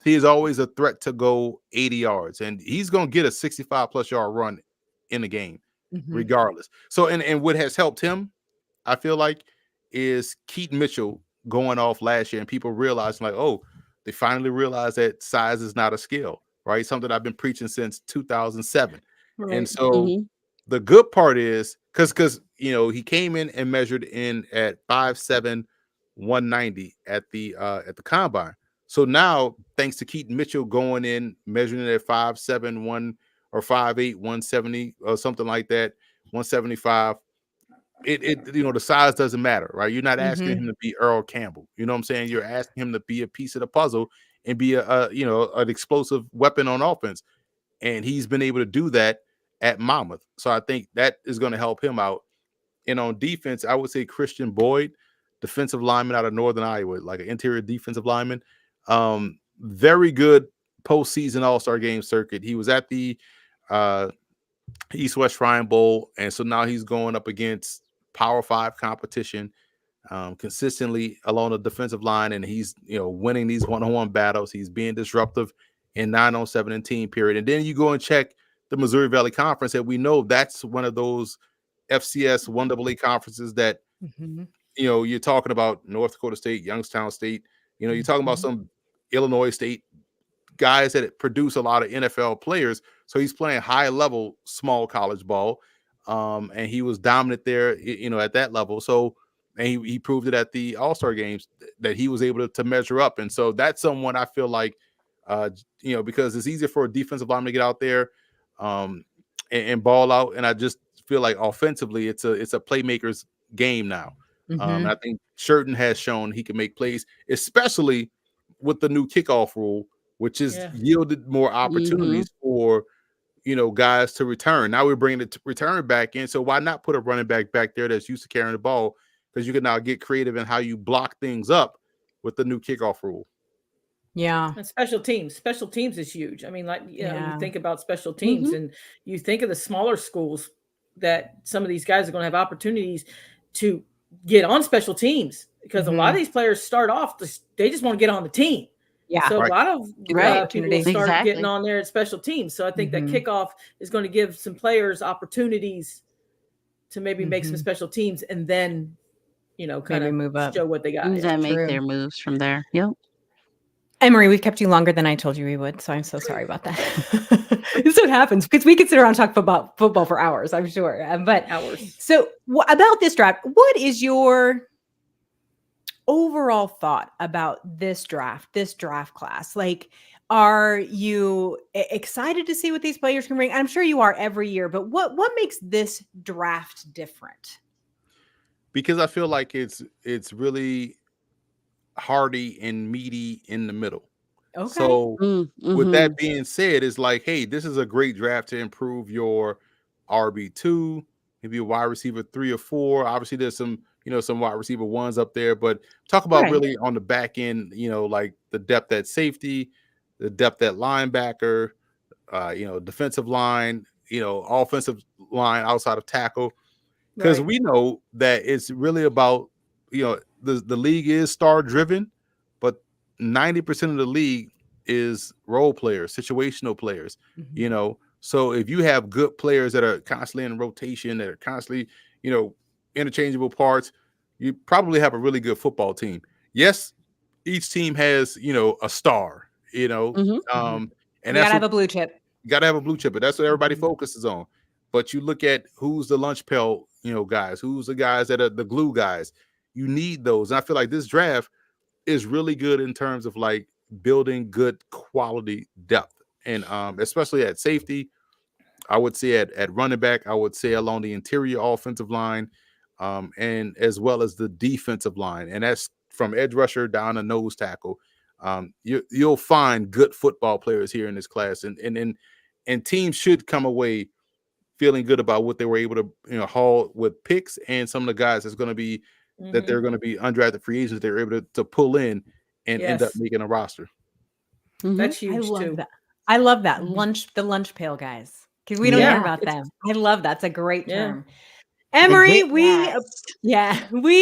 Speaker 2: he is always a threat to go 80 yards, and he's going to get a 65 plus yard run in the game
Speaker 1: Mhm.
Speaker 2: regardless. So, and what has helped him, I feel like, is Keaton Mitchell going off last year, and people realizing, like, oh, they finally realized that size is not a skill, right? Something I've been preaching since 2007. And
Speaker 4: Right.
Speaker 2: so
Speaker 3: Mm-hmm.
Speaker 2: the good part is because he came in and measured in at 5'7", 190 at the combine. So now, thanks to Keaton Mitchell going in measuring it at 5'7", 1 or 5'8", 170 or something like that, 175. It the size doesn't matter, right? You're not asking
Speaker 1: Mhm.
Speaker 2: him to be Earl Campbell. You know what I'm saying? You're asking him to be a piece of the puzzle and be an explosive weapon on offense. And he's been able to do that at Monmouth. So I think that is going to help him out. And on defense, I would say Christian Boyd, defensive lineman out of Northern Iowa, like an interior defensive lineman. Very good postseason All-Star game circuit. He was at the uh, East West Shrine Bowl, and so now he's going up against Power 5 competition consistently along the defensive line, and he's winning these one-on-one battles. He's being disruptive in 9-on-7 and team period. And then you go and check the Missouri Valley Conference, and we know that's one of those FCS 1AA conferences that
Speaker 1: Mhm.
Speaker 2: you're talking about North Dakota State, Youngstown State. You're talking about
Speaker 1: Mhm.
Speaker 2: some Illinois State guys that produce a lot of NFL players. So he's playing high level small college ball. And he was dominant there, at that level. So, and he proved it at the All-Star games that he was able to measure up. And so that's someone I feel like, because it's easier for a defensive lineman to get out there and ball out. And I just feel like offensively, it's a playmaker's game now.
Speaker 1: Mhm.
Speaker 2: I think Sherton has shown he can make plays, especially with the new kickoff rule, which has
Speaker 4: Yeah.
Speaker 2: yielded more
Speaker 3: Mm-hmm.
Speaker 2: opportunities for guys to return. Now we're bringing the return back in, so why not put a running back there that's used to carrying the ball? Because you can now get creative in how you block things up with the new kickoff rule.
Speaker 1: Yeah.
Speaker 4: And special teams is huge. I mean, like, you
Speaker 1: Yeah.
Speaker 4: think about special teams
Speaker 3: Mm-hmm.
Speaker 4: and you think of the smaller schools that some of these guys are going to have opportunities to get on special teams, because a lot of
Speaker 1: Mhm.
Speaker 4: these players start off, they just want to get on the team.
Speaker 1: Yeah.
Speaker 4: So a
Speaker 2: Right.
Speaker 4: lot of
Speaker 1: Give you
Speaker 3: Right.
Speaker 4: people will
Speaker 1: opportunity.
Speaker 4: start getting
Speaker 3: Exactly.
Speaker 4: on there at special teams. So I think that
Speaker 1: Mhm.
Speaker 4: kickoff is going to give some players opportunities to maybe make some
Speaker 1: Mhm.
Speaker 4: special teams and then, kind
Speaker 1: Maybe
Speaker 4: of
Speaker 1: move up.
Speaker 4: show what they got.
Speaker 3: And
Speaker 4: Yeah.
Speaker 3: then make
Speaker 1: True.
Speaker 3: their moves from there. Yep.
Speaker 1: Emory, we've kept you longer than I told you we would, so I'm so sorry about that. This is what happens because we could sit around and talk football for hours, I'm sure. But
Speaker 4: Hours.
Speaker 1: so about this draft, what is your overall thought about this draft class? Like, are you excited to see what these players can bring? I'm sure you are every year, but what makes this draft different?
Speaker 2: Because I feel like it's really hearty and meaty in the middle.
Speaker 1: Okay.
Speaker 2: So with
Speaker 3: Mm-hmm.
Speaker 2: that being said, it's like, hey, this is a great draft to improve your RB2, maybe a wide receiver 3 or 4. Obviously, there's some wide receiver 1s up there, but talk about
Speaker 3: Right.
Speaker 2: really on the back end, like the depth at safety, the depth at linebacker, defensive line, offensive line outside of tackle, because
Speaker 4: Right.
Speaker 2: we know that it's really about the league is star driven, but 90% of the league is role players, situational players.
Speaker 1: Mhm.
Speaker 2: So if you have good players that are constantly in rotation, that are constantly interchangeable parts, you probably have a really good football team. Yes, each team has a star,
Speaker 3: Mm-hmm.
Speaker 1: Mhm.
Speaker 2: and
Speaker 1: You
Speaker 2: that's
Speaker 1: gotta have
Speaker 2: what
Speaker 1: a blue chip.
Speaker 2: you got to have a blue chip, but that's what everybody
Speaker 1: Mhm.
Speaker 2: focuses on. But you look at who's the lunch pail, guys, who's the guys that are the glue guys. You need those. And I feel like this draft is really good in terms of like building good quality depth. And especially at safety, I would say at running back, I would say along the interior offensive line, and as well as the defensive line. And that's from edge rusher down to nose tackle. You'll find good football players here in this class, and teams should come away feeling good about what they were able to haul with picks, and some of the guys that
Speaker 4: Mm-hmm.
Speaker 2: they're going to be undrafted free agents they're able to pull in and end up
Speaker 4: Yes.
Speaker 2: making a roster.
Speaker 3: Mm-hmm.
Speaker 4: That's
Speaker 1: I
Speaker 4: huge
Speaker 1: love
Speaker 4: too.
Speaker 1: that. I love that
Speaker 4: Mhm.
Speaker 1: the lunch pail guys. because we don't hear about them. I love that. It's a great term. Emory, we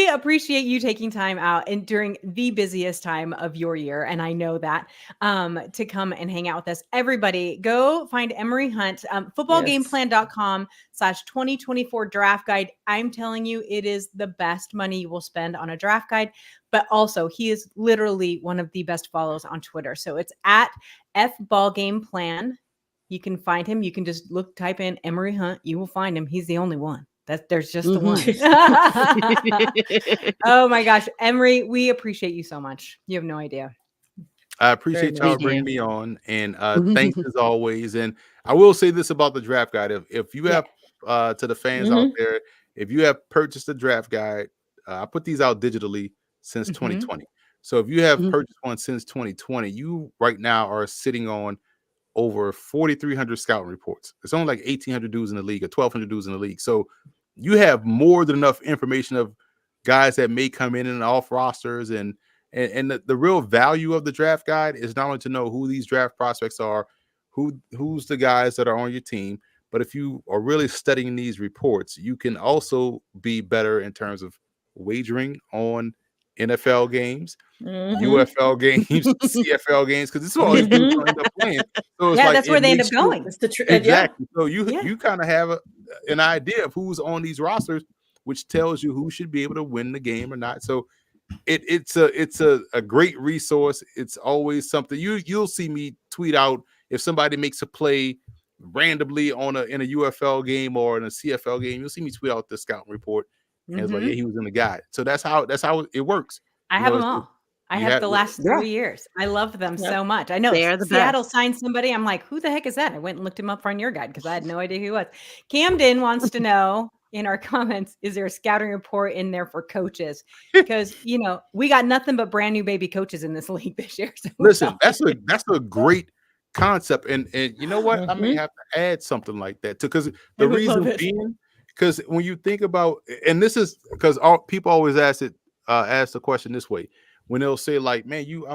Speaker 1: appreciate you taking time out and during the busiest time of your year, and I know that, to come and hang out with us. Everybody, go find Emory Hunt, footballgameplan.com/2024 draft guide. I'm telling you, it is the best money you will spend on a draft guide, but also he is literally one of the best follows on Twitter. So it's at FBallGamePlan. You can find him. You can just type in Emory Hunt. You will find him. He's the only one. There's just the one. Oh my gosh, Emory, we appreciate you so much. You have no idea.
Speaker 2: I appreciate y'all bringing me on, and thanks as always. And I will say this about the draft guide: if you have to the fans out there, if you have purchased the draft guide, I put these out digitally since 2020. So if you have purchased one since 2020, you right now are sitting on over 4,300 scouting reports. It's only like 1,800 dudes in the league or 1,200 dudes in the league. So you have more than enough information of guys that may come in and off rosters, and the real value of the draft guide is not only to know who these draft prospects are, who's the guys that are on your team, but if you are really studying these reports, you can also be better in terms of wagering on NFL games, UFL games, CFL games, because this is all these dudes end up playing. So it's
Speaker 1: that's where they end up going.
Speaker 2: Exactly. So you kind of have an idea of who's on these rosters, which tells you who should be able to win the game or not. So it's a great resource. It's always something you'll see me tweet out if somebody makes a play randomly in a UFL game or in a CFL game. You'll see me tweet out the scouting report. And it's like, yeah, he was in the guide. So that's how it works.
Speaker 1: I have them all. I have the last 3 years. I love them so much. I know Seattle signed somebody. I'm like, who the heck is that? I went and looked him up on your guide because I had no idea who he was. Camden wants to know in our comments, is there a scouting report in there for coaches? Because we got nothing but brand new baby coaches in this league this year. So
Speaker 2: listen, that's a great concept, and you know what? I may have to add something like that too, because the reason being, because when you think about, and this is because people always ask the question this way. When they'll say like, man, you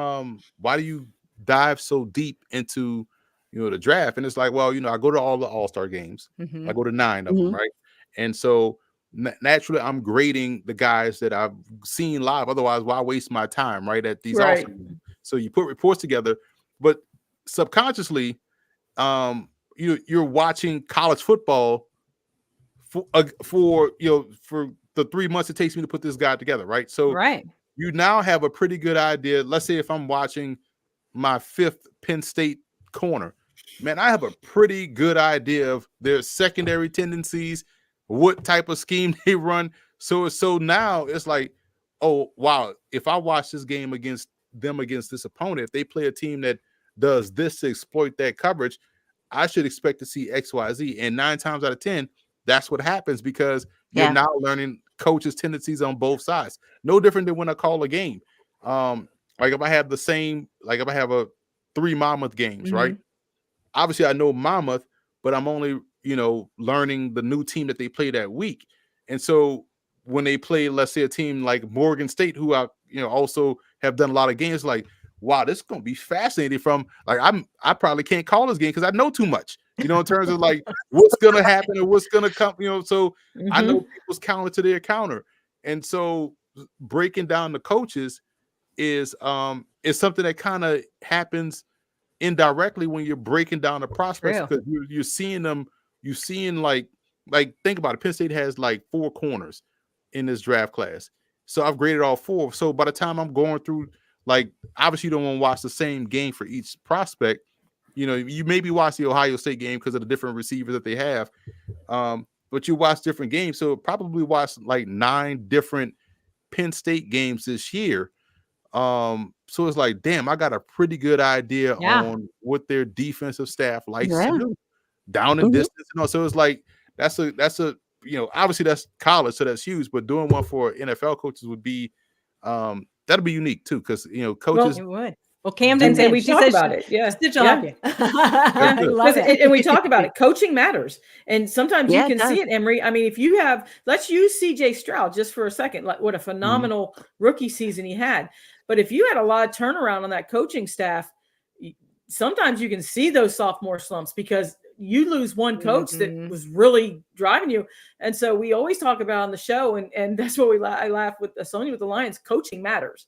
Speaker 2: why do you dive so deep into the draft? And it's like, well, I go to all the all-star games. I go to 9 of them, right? And so naturally I'm grading the guys that I've seen live. Otherwise, why waste my time, right? At these all-star games. So you put reports together, but subconsciously, you're watching college football for the 3 months it takes me to put this guide together, right? So you now have a pretty good idea. Let's say if I'm watching my 5th Penn State corner, man, I have a pretty good idea of their secondary tendencies, what type of scheme they run. So now it's like, oh, wow, if I watch this game against this opponent, if they play a team that does this to exploit that coverage, I should expect to see X, Y, Z. And 9 times out of 10, that's what happens because you're now learning coaches' tendencies on both sides. No different than when I call a game. Like if I have a 3 Monmouth games, right? Obviously I know Monmouth, but I'm only, learning the new team that they play that week. And so when they play, let's say a team like Morgan State, who I, also have done a lot of games, like, wow, this is going to be fascinating from like, I probably can't call this game because I know too much, in terms of like what's going to happen and what's going to come, so I know people's counter to their counter. And so breaking down the coaches is something that kind of happens indirectly when you're breaking down the prospects, because you're seeing them, like think about it. Penn State has like 4 corners in this draft class. So I've graded all 4. So by the time I'm going through, like, obviously you don't want to watch the same game for each prospect. You maybe watch the Ohio State game because of the different receivers that they have. But you watch different games. So probably watch like 9 different Penn State games this year. So it's like, damn, I got a pretty good idea on what their defensive staff likes to do down in distance. So it's like, that's a obviously that's college, so that's huge, but doing one for NFL coaches would be, that'll be unique too. Cause coaches.
Speaker 1: Well, it would. Well, Camden said,
Speaker 4: we talk about it.
Speaker 1: I love it.
Speaker 4: And we talk about it. Coaching matters. And sometimes you can see it, Emory. I mean, if you have, let's use CJ Stroud just for a second, like what a phenomenal rookie season he had. But if you had a lot of turnaround on that coaching staff, sometimes you can see those sophomore slumps because, you lose one coach that was really driving you. And so we always talk about on the show, and that's what I laugh with Sonia with the Lions. Coaching matters.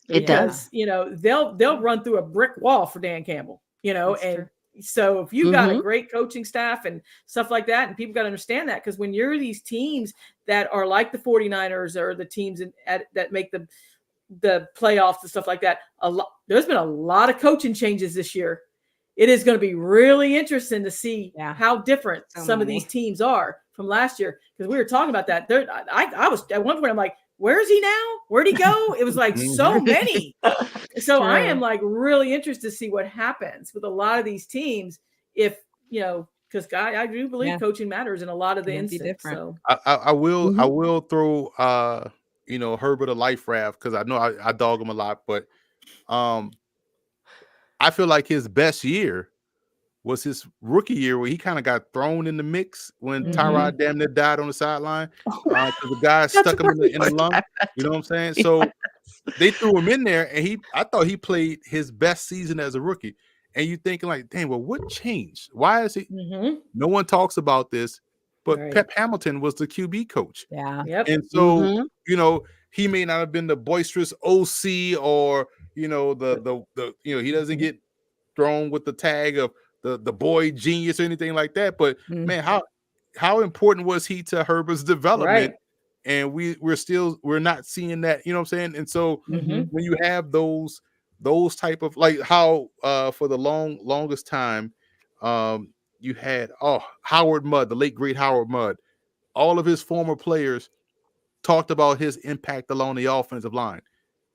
Speaker 3: It does.
Speaker 4: You know, they'll run through a brick wall for Dan Campbell, you know, that's and true. So if you got a great coaching staff and stuff like that, and people got to understand that, because when you're these teams that are like the 49ers or the teams that make the playoffs and stuff like that, there's been a lot of coaching changes this year. It is going to be really interesting to see how different some of these teams are from last year, because we were talking about that. I was at one point, I'm like, where is he now? Where'd he go? It was like so many. So I am like really interested to see what happens with a lot of these teams. If, you know, because I do believe coaching matters in a lot of the instances. So
Speaker 2: I will throw you know, Herbert a life raft, because I know I dog him a lot, but I feel like his best year was his rookie year, where he kind of got thrown in the mix when Tyrod damn near died on the sideline, because the guy stuck him in the lung. You know what I'm saying? So they threw him in there, and I thought he played his best season as a rookie. And you thinking like, dang, well, what changed? Why is he? No one talks about this, but Pep Hamilton was the QB coach.
Speaker 1: Yeah.
Speaker 2: And so, you know, he may not have been the boisterous OC, or, you know, the you know, he doesn't get thrown with the tag of the boy genius or anything like that. But man, how important was he to Herbert's development? And we're not seeing that, you know what I'm saying? And so when you have those type of, like how for the longest time you had Howard Mudd, the late great Howard Mudd, all of his former players talked about his impact along the offensive line,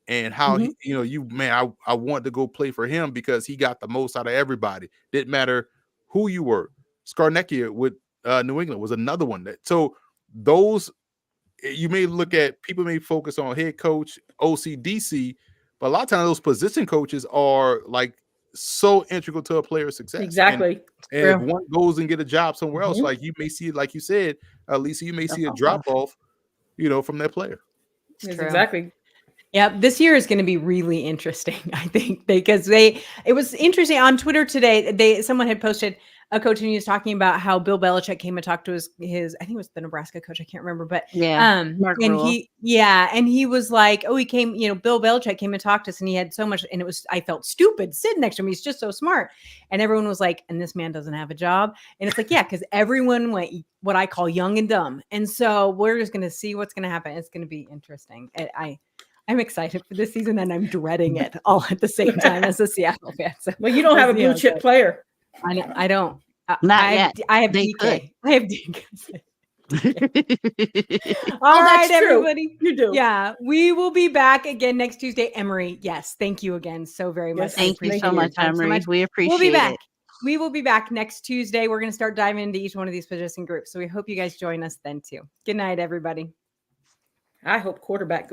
Speaker 2: and how he, you know, I wanted to go play for him because he got the most out of everybody. Didn't matter who you were. Scarnecchia with New England was another one. That so those, you may look at, people may focus on head coach, OC, DC, but a lot of times those position coaches are like so integral to a player's success.
Speaker 4: Exactly.
Speaker 2: And if one goes and get a job somewhere else, like you may see, like you said, Lisa, you may see a drop off, you know, from that player.
Speaker 4: Exactly.
Speaker 1: Yeah, this year is going to be really interesting, I think, because it was interesting on Twitter today. Someone had posted a coach, and he was talking about how Bill Belichick came and talked to his I think it was the Nebraska coach, I can't remember, but
Speaker 3: Mark
Speaker 1: and
Speaker 3: Rule.
Speaker 1: he was like, he came, you know, Bill Belichick came and talked to us, and he had so much, and I felt stupid sitting next to him. He's just so smart, and everyone was like, and this man doesn't have a job, and it's like, yeah, because everyone went what I call young and dumb, and so we're just going to see what's going to happen. It's going to be interesting. I'm excited for this season, and I'm dreading it all at the same time as a Seattle fan. So,
Speaker 4: well, you don't have a blue chip player.
Speaker 1: I don't.
Speaker 3: Not yet.
Speaker 1: I have
Speaker 3: They
Speaker 1: DK.
Speaker 3: could.
Speaker 1: I have DK. All right, everybody.
Speaker 4: You do.
Speaker 1: Yeah, we will be back again next Tuesday. Emory, yes, thank you again so very much.
Speaker 3: Thank you so much, Emory. We appreciate
Speaker 1: We'll be back.
Speaker 3: it.
Speaker 1: We will be back next Tuesday. We're going to start diving into each one of these position groups. So we hope you guys join us then too. Good night, everybody.
Speaker 4: I hope quarterback goes